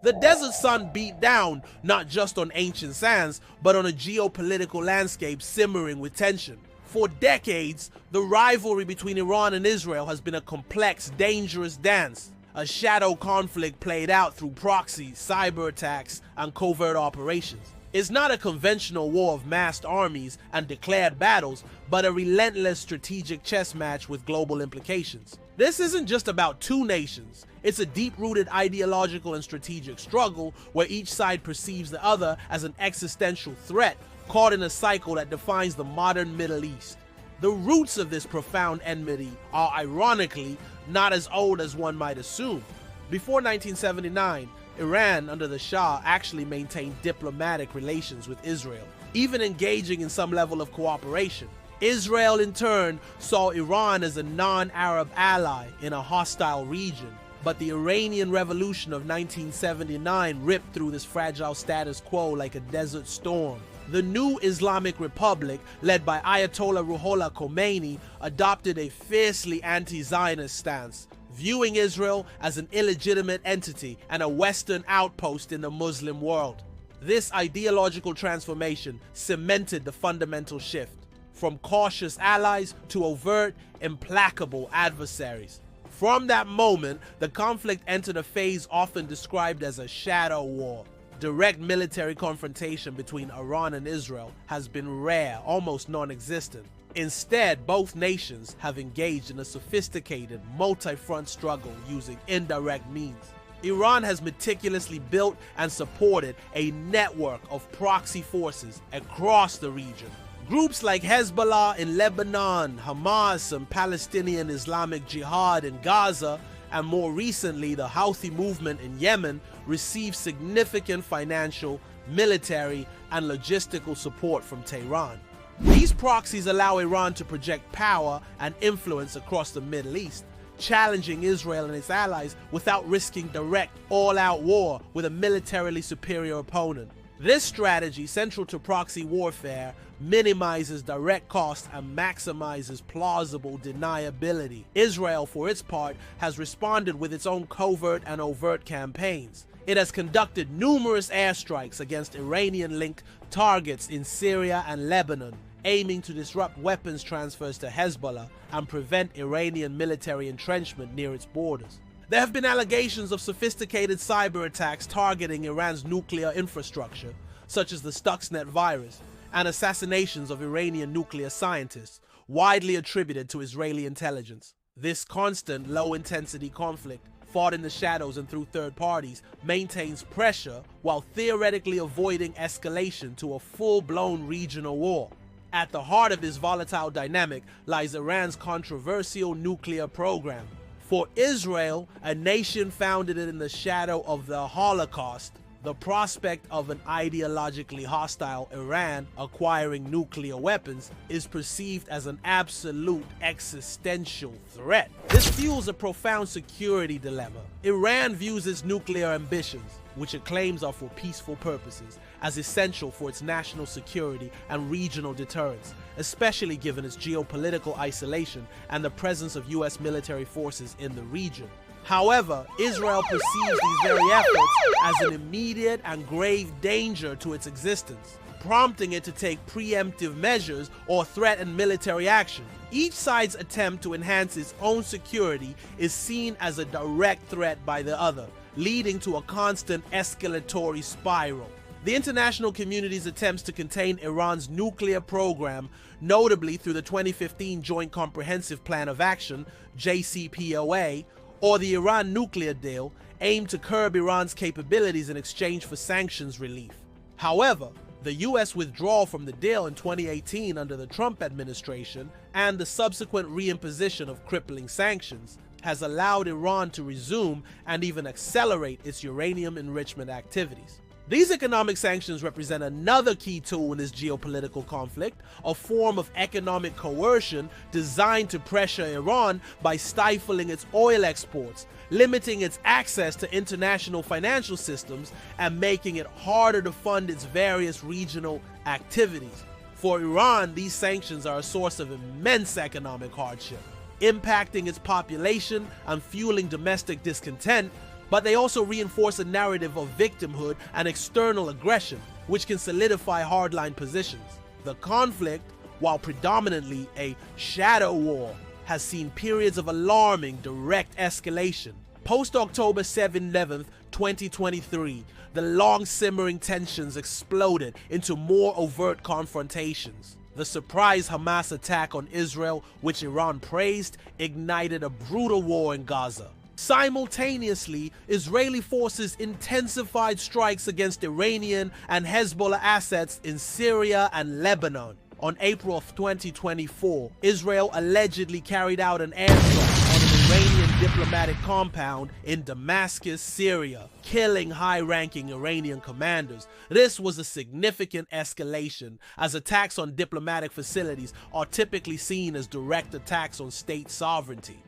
The desert sun beat down not just on ancient sands, but on a geopolitical landscape simmering with tension. For decades, the rivalry between Iran and Israel has been a complex, dangerous dance, a shadow conflict played out through proxy, cyberattacks, and covert operations. It's not a conventional war of massed armies and declared battles, but a relentless strategic chess match with global implications. This isn't just about two nations. It's a deep-rooted ideological and strategic struggle where each side perceives the other as an existential threat caught in a cycle that defines the modern Middle East. The roots of this profound enmity are ironically not as old as one might assume. Before 1979, Iran, under the Shah, actually maintained diplomatic relations with Israel, even engaging in some level of cooperation. Israel, in turn, saw Iran as a non-Arab ally in a hostile region. But the Iranian Revolution of 1979 ripped through this fragile status quo like a desert storm. The new Islamic Republic, led by Ayatollah Ruhollah Khomeini, adopted a fiercely anti-Zionist stance, viewing Israel as an illegitimate entity and a Western outpost in the Muslim world. This ideological transformation cemented the fundamental shift, from cautious allies to overt, implacable adversaries. From that moment, the conflict entered a phase often described as a shadow war. Direct military confrontation between Iran and Israel has been rare, almost non-existent. Instead, both nations have engaged in a sophisticated, multi-front struggle using indirect means. Iran has meticulously built and supported a network of proxy forces across the region. Groups like Hezbollah in Lebanon, Hamas and Palestinian Islamic Jihad in Gaza, and more recently the Houthi movement in Yemen, receive significant financial, military, and logistical support from Tehran. These proxies allow Iran to project power and influence across the Middle East, challenging Israel and its allies without risking direct, all-out war with a militarily superior opponent. This strategy, central to proxy warfare, minimizes direct costs and maximizes plausible deniability. Israel, for its part, has responded with its own covert and overt campaigns. It has conducted numerous airstrikes against Iranian-linked targets in Syria and Lebanon, aiming to disrupt weapons transfers to Hezbollah and prevent Iranian military entrenchment near its borders. There have been allegations of sophisticated cyber attacks targeting Iran's nuclear infrastructure, such as the Stuxnet virus, and assassinations of Iranian nuclear scientists, widely attributed to Israeli intelligence. This constant, low-intensity conflict, fought in the shadows and through third parties, maintains pressure while theoretically avoiding escalation to a full-blown regional war. At the heart of this volatile dynamic lies Iran's controversial nuclear program. For Israel, a nation founded in the shadow of the Holocaust, the prospect of an ideologically hostile Iran acquiring nuclear weapons is perceived as an absolute existential threat. This fuels a profound security dilemma. Iran views its nuclear ambitions, which it claims are for peaceful purposes, as essential for its national security and regional deterrence, especially given its geopolitical isolation and the presence of US military forces in the region. However, Israel perceives these very efforts as an immediate and grave danger to its existence, prompting it to take preemptive measures or threaten military action. Each side's attempt to enhance its own security is seen as a direct threat by the other, leading to a constant escalatory spiral. The international community's attempts to contain Iran's nuclear program, notably through the 2015 Joint Comprehensive Plan of Action, JCPOA, or the Iran nuclear deal, aim to curb Iran's capabilities in exchange for sanctions relief. However, the US withdrawal from the deal in 2018 under the Trump administration and the subsequent reimposition of crippling sanctions has allowed Iran to resume and even accelerate its uranium enrichment activities. These economic sanctions represent another key tool in this geopolitical conflict, a form of economic coercion designed to pressure Iran by stifling its oil exports, limiting its access to international financial systems, and making it harder to fund its various regional activities. For Iran, these sanctions are a source of immense economic hardship, impacting its population and fueling domestic discontent, but they also reinforce a narrative of victimhood and external aggression, which can solidify hardline positions. The conflict, while predominantly a shadow war, has seen periods of alarming direct escalation. Post-October 7/11, 2023, the long-simmering tensions exploded into more overt confrontations. The surprise Hamas attack on Israel, which Iran praised, ignited a brutal war in Gaza. Simultaneously, Israeli forces intensified strikes against Iranian and Hezbollah assets in Syria and Lebanon. On April of 2024, Israel allegedly carried out an airstrike on an Iranian diplomatic compound in Damascus, Syria, killing high-ranking Iranian commanders. This was a significant escalation, as attacks on diplomatic facilities are typically seen as direct attacks on state sovereignty.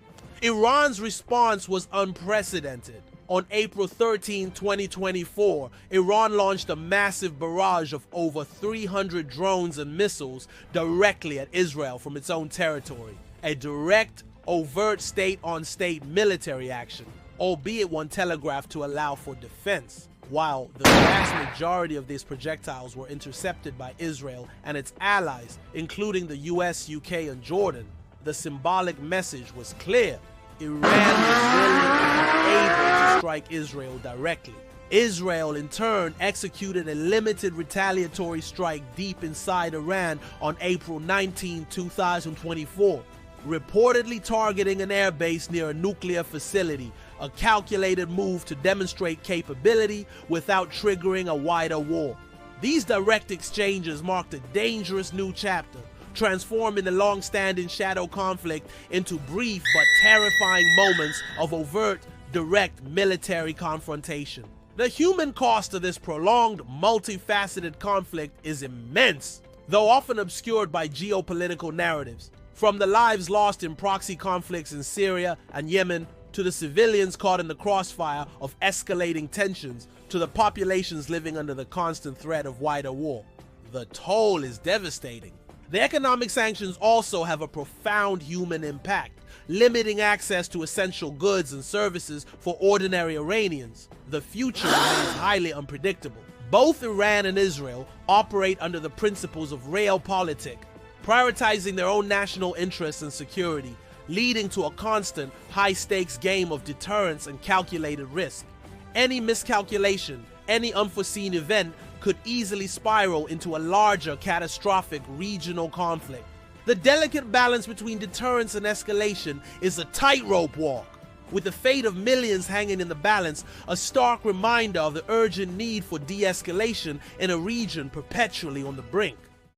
Iran's response was unprecedented. On April 13, 2024, Iran launched a massive barrage of over 300 drones and missiles directly at Israel from its own territory. A direct, overt state-on-state military action, albeit one telegraphed to allow for defense. While the vast majority of these projectiles were intercepted by Israel and its allies, including the US, UK, and Jordan, the symbolic message was clear. Iran was willing and able to strike Israel directly. Israel, in turn, executed a limited retaliatory strike deep inside Iran on April 19, 2024, reportedly targeting an airbase near a nuclear facility, a calculated move to demonstrate capability without triggering a wider war. These direct exchanges marked a dangerous new chapter, transforming the long-standing shadow conflict into brief but terrifying moments of overt, direct military confrontation. The human cost of this prolonged, multifaceted conflict is immense, though often obscured by geopolitical narratives. From the lives lost in proxy conflicts in Syria and Yemen, to the civilians caught in the crossfire of escalating tensions, to the populations living under the constant threat of wider war. The toll is devastating. The economic sanctions also have a profound human impact, limiting access to essential goods and services for ordinary Iranians. The future remains highly unpredictable. Both Iran and Israel operate under the principles of realpolitik, prioritizing their own national interests and security, leading to a constant, high-stakes game of deterrence and calculated risk. Any miscalculation, any unforeseen event could easily spiral into a larger, catastrophic regional conflict. The delicate balance between deterrence and escalation is a tightrope walk, with the fate of millions hanging in the balance, a stark reminder of the urgent need for de-escalation in a region perpetually on the brink.